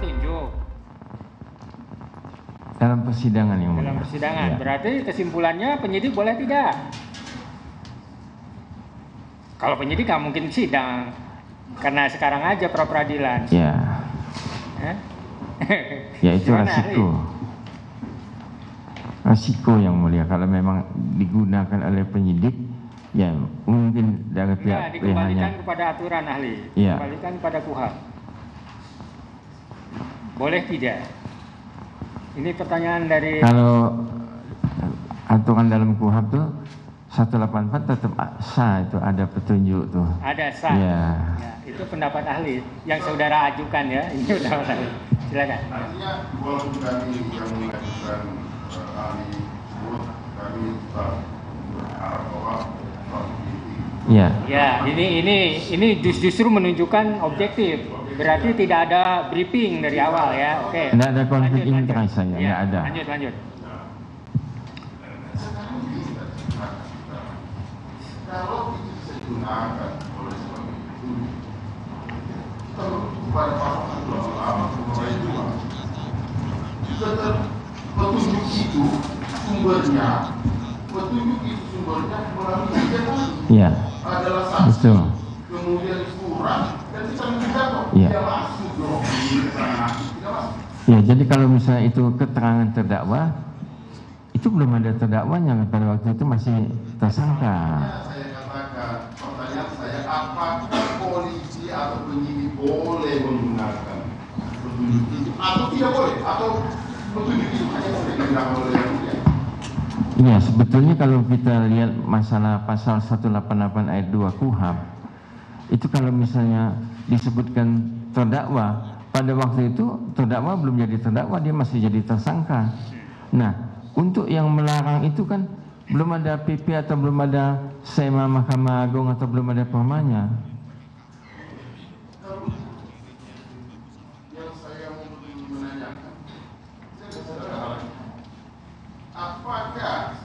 petunjuk. Dalam persidangan yang Dalam mulia. persidangan. Ya. Berarti kesimpulannya penyidik boleh tidak? Kalau penyidik nggak mungkin sidang, karena sekarang aja pra peradilan. Ya. Eh? Ya itu Gimana, resiko. Resiko yang mulia kalau memang digunakan oleh penyidik, ya mungkin dari Enggak, pihak dikembalikan pihaknya. kepada aturan ahli. Iya. Dikembalikan kepada KUHP. Boleh tidak? Ini pertanyaan dari Kalau aturan dalam KUHP tuh 184 tetap sah, itu ada petunjuk tuh. ada sah. Iya. Ya, itu pendapat ahli yang saudara ajukan ya. Ini pendapat ahli. Silakan. Artinya walaupun kami yang mengajukan ahli tersebut, kami tetap berharap bahwa Iya. Ya, ini justru menunjukkan objektif. Berarti tidak ada briefing dari awal ya. Oke. Tidak ada konflik Lanjut, interest saya, Ya, nggak ada. Lanjut. kalau itu bisa digunakan oleh sebagai petunjuk, kita merujuk pada pasal 28 ayat 2. Petunjuk itu sumbernya melalui kegiatan Iya. adalah saksi, Betul. kemudian surat dan kita mendapat Iya. tidak masuk dong ini keterangan tidak masuk. Ya, jadi kalau misalnya itu keterangan terdakwa, itu belum ada terdakwanya pada waktu itu masih tersangka. Saya katakan, pertanyaan saya, apakah polisi atau penyidik boleh menggunakan petunjuk itu atau tidak boleh, atau petunjuk itu hanya boleh digunakan oleh yang mulia? Iya, sebetulnya kalau kita lihat masalah pasal 188 ayat 2 KUHP, itu kalau misalnya disebutkan terdakwa, pada waktu itu terdakwa belum jadi terdakwa, dia masih jadi tersangka. Nah, untuk yang melarang itu kan belum ada PP atau belum ada SEMA Mahkamah Agung atau belum ada permanya. Yang saya mau menanyakan, saya sederhana, apakah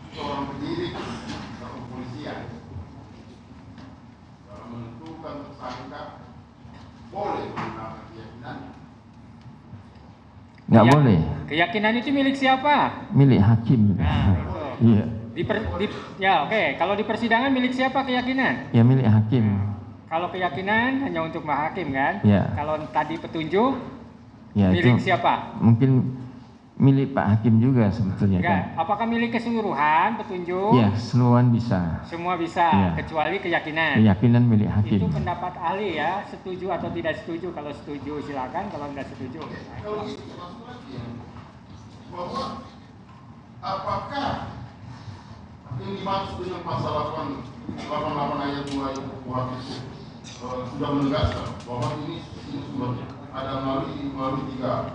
seorang penyidik atau kepolisian dalam menentukan tersangka boleh menggunakan keyakinan? Nggak boleh, Keyakinan itu milik siapa? milik hakim. Nah, Iya, ya oke. Kalau di persidangan milik siapa keyakinan? ya milik hakim. Kalau keyakinan hanya untuk Mbak Hakim kan? Ya. Kalau tadi petunjuk Ya, milik itu siapa? mungkin milik Pak Hakim juga sebetulnya kan. Enggak. Apakah milik keseluruhan petunjuk? Ya, seluruhan bisa. Semua bisa, Ya. kecuali keyakinan. Keyakinan milik hakim. Itu pendapat ahli ya, setuju atau tidak setuju. Kalau setuju silakan, kalau tidak setuju. Kalau gitu masuk lagi ya, bahwa apakah yang dimaksud dengan pasal 88 ayat 2 itu KUHP itu sudah menegaskan bahwa ini sumbernya ada melalui tiga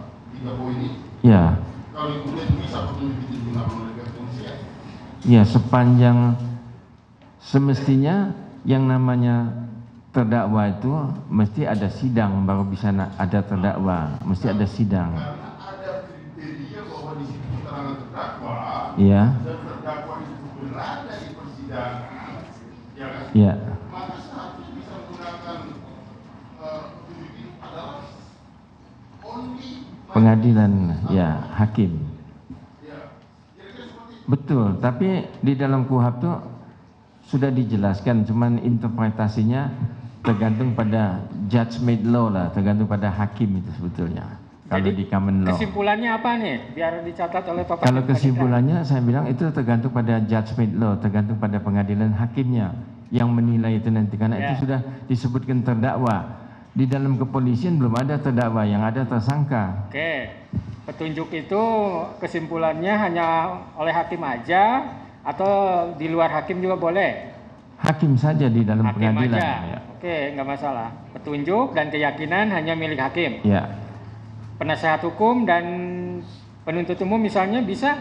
poin ini. Ya, Kalau kemudian bisa petunjuk itu digunakan oleh pihak kepolisian. ya sepanjang semestinya yang namanya terdakwa itu mesti ada sidang baru bisa ada terdakwa, mesti ada sidang. Karena ada kriteria bahwa di situ keterangan terdakwa Iya, dan terdakwa itu berada di persidangan, ya kan? iya, Maka seharusnya bisa menggunakan petunjuk itu adalah only pengadilan, ya hakim. ya, kira-kira seperti itu. Betul, tapi di dalam KUHP tuh sudah dijelaskan, cuman interpretasinya tergantung pada judge made law lah, tergantung pada hakim itu sebetulnya. Kalau Jadi, di common law. Kesimpulannya apa nih? Biar dicatat oleh Bapak. Kalau kesimpulannya saya bilang itu tergantung pada judge made law, tergantung pada pengadilan hakimnya yang menilai itu nanti, karena Ya. itu sudah disebutkan terdakwa. Di dalam kepolisian belum ada terdakwa, yang ada tersangka. Oke, petunjuk itu kesimpulannya hanya oleh hakim aja atau di luar hakim juga boleh? Hakim saja di dalam Hakim pengadilan. aja. Ya. Oke, nggak masalah. Petunjuk dan keyakinan hanya milik hakim. Ya. Penasehat hukum dan penuntut umum misalnya bisa?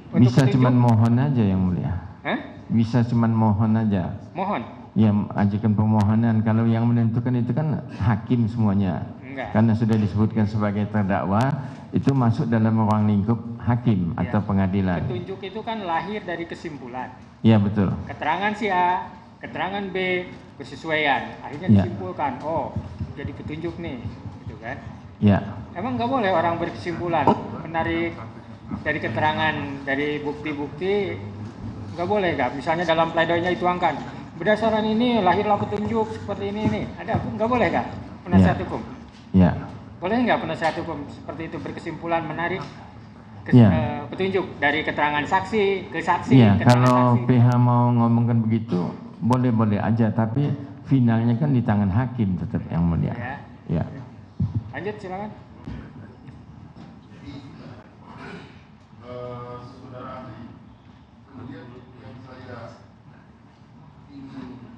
Untuk Bisa petunjuk? cuman mohon aja yang mulia. Hah? Bisa cuman mohon aja. Mohon? Ya, ajukan permohonan. Kalau yang menentukan itu kan hakim semuanya. Enggak. Karena sudah disebutkan sebagai terdakwa, itu masuk dalam ruang lingkup hakim Ya. atau pengadilan. Petunjuk itu kan lahir dari kesimpulan. Ya, betul. Keterangan si A, keterangan B, bersesuaian. Akhirnya Ya. disimpulkan, oh jadi petunjuk nih, gitu kan? Ya. Emang nggak boleh orang berkesimpulan menarik dari keterangan, dari bukti-bukti, nggak boleh nggak? Misalnya dalam pledoinya dituangkan, berdasarkan ini lahirlah petunjuk seperti ini. Ada nggak boleh nggak penasihat hukum? Ya. Boleh nggak penasihat hukum seperti itu berkesimpulan menarik petunjuk dari keterangan saksi ke saksi? Iya, saksi. kalau PH mau ngomongkan begitu boleh-boleh aja, tapi finalnya kan di tangan hakim tetap yang mulia. Ya. Lanjut silakan. Saudara ahli, kemudian yang saya ingin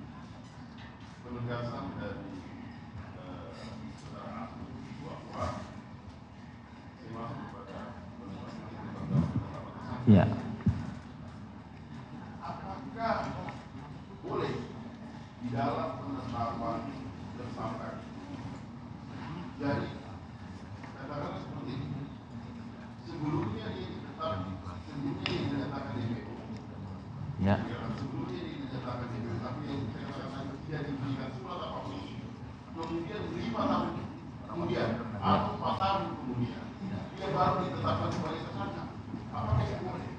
penegasan dari saudara ahli bahwa saya masuk kepada Ya. apakah boleh di dalam penetapan tersangka, jadi katakanlah seperti ini, sebelumnya dia dinyatakan DPO. Ya. Sebelumnya dia dinyatakan DPO, tapi yang saya katakan tidak diberikan surat apapun. Kemudian 5 tahun kemudian, atau 4 tahun kemudian, dia baru ditetapkan sebagai tersangka. Apakah itu boleh?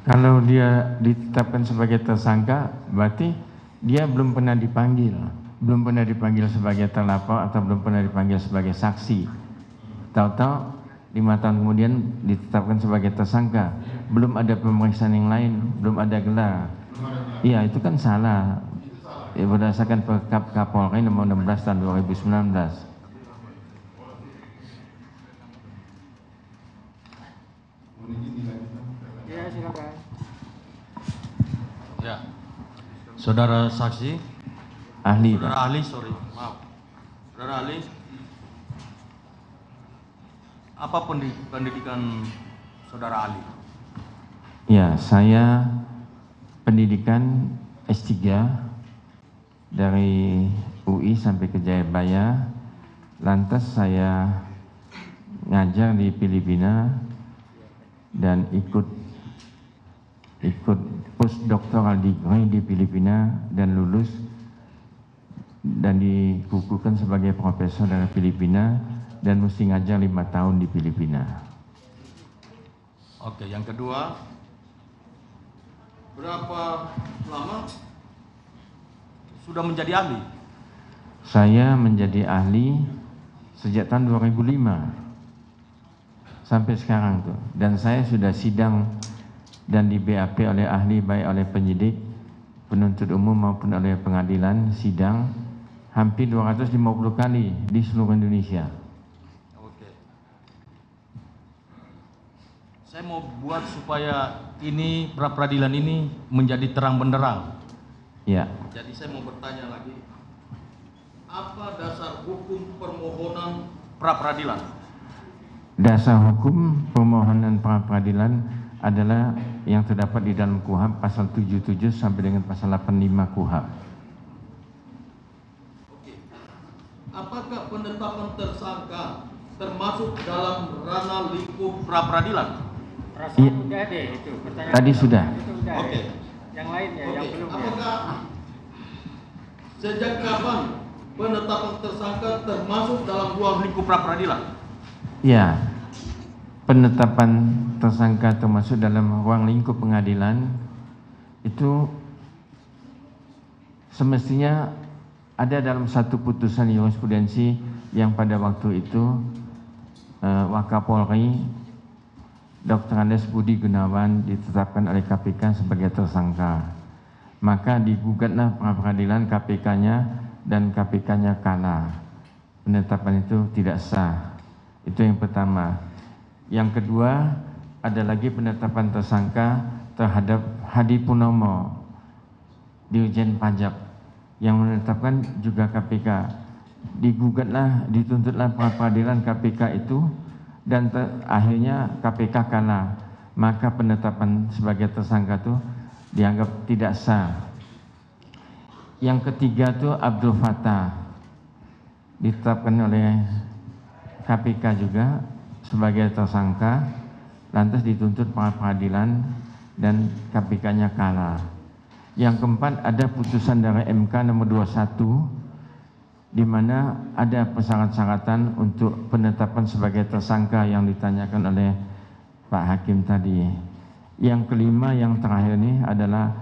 Kalau dia ditetapkan sebagai tersangka, berarti dia belum pernah dipanggil. Belum pernah dipanggil sebagai terlapor atau belum pernah dipanggil sebagai saksi. Tahu-tahu 5 tahun kemudian ditetapkan sebagai tersangka. Belum ada pemeriksaan yang lain, belum ada gelar. Iya, itu kan salah. Ya, berdasarkan Perkap Kapolri nomor 16 tahun 2019. Ya, silakan. Ya. Saudara saksi, Ahli, Pak. saudara ahli, sorry, maaf. Saudara ahli, apa pendidikan saudara ahli? Ya, saya pendidikan S3 dari UI sampai ke Jayabaya. Lantas saya ngajar di Filipina dan ikut postdoctoral degree di Filipina dan lulus dan dikukuhkan sebagai profesor dari Filipina dan mesti ngajar 5 tahun di Filipina. Oke, yang kedua, berapa lama sudah menjadi ahli? Saya menjadi ahli sejak tahun 2005 sampai sekarang tuh, dan saya sudah sidang dan di BAP oleh ahli, baik oleh penyidik, penuntut umum maupun oleh pengadilan, sidang hampir 250 kali di seluruh Indonesia. Oke. Saya mau buat supaya ini pra-peradilan ini menjadi terang benderang. Ya. Jadi saya mau bertanya lagi, apa dasar hukum permohonan pra-peradilan? Dasar hukum permohonan pra-peradilan adalah yang terdapat di dalam KUHP pasal 77 sampai dengan pasal 85 KUHP. Oke. Apakah penetapan tersangka termasuk dalam ranah lingkup pra-peradilan? Perasaan udah deh itu pertanyaan. Tadi sudah. Itu udah. Oke. Yang lain ya, yang belum ya. Apakah sejak kapan penetapan tersangka termasuk dalam ruang lingkup pra-peradilan? Ya, penetapan tersangka termasuk dalam ruang lingkup pengadilan itu semestinya ada dalam satu putusan jurisprudensi yang pada waktu itu Wakapolri Dr. Andes Budi Gunawan ditetapkan oleh KPK sebagai tersangka. Maka digugatlah pra-peradilan KPK-nya dan KPK-nya kalah. Penetapan itu tidak sah. Itu yang pertama. Yang kedua, ada lagi penetapan tersangka terhadap Hadi Purnomo, Dirjen Pajak, yang menetapkan juga KPK. Digugatlah, dituntutlah pra-peradilan KPK itu, dan akhirnya KPK kalah. Maka penetapan sebagai tersangka itu dianggap tidak sah. Yang ketiga itu Abdul Fattah, ditetapkan oleh KPK juga sebagai tersangka, lantas dituntut pra-peradilan dan KPK-nya kalah. Yang keempat ada putusan dari MK nomor 21 di mana ada persyarat-syaratan untuk penetapan sebagai tersangka yang ditanyakan oleh Pak Hakim tadi. Yang kelima, yang terakhir ini adalah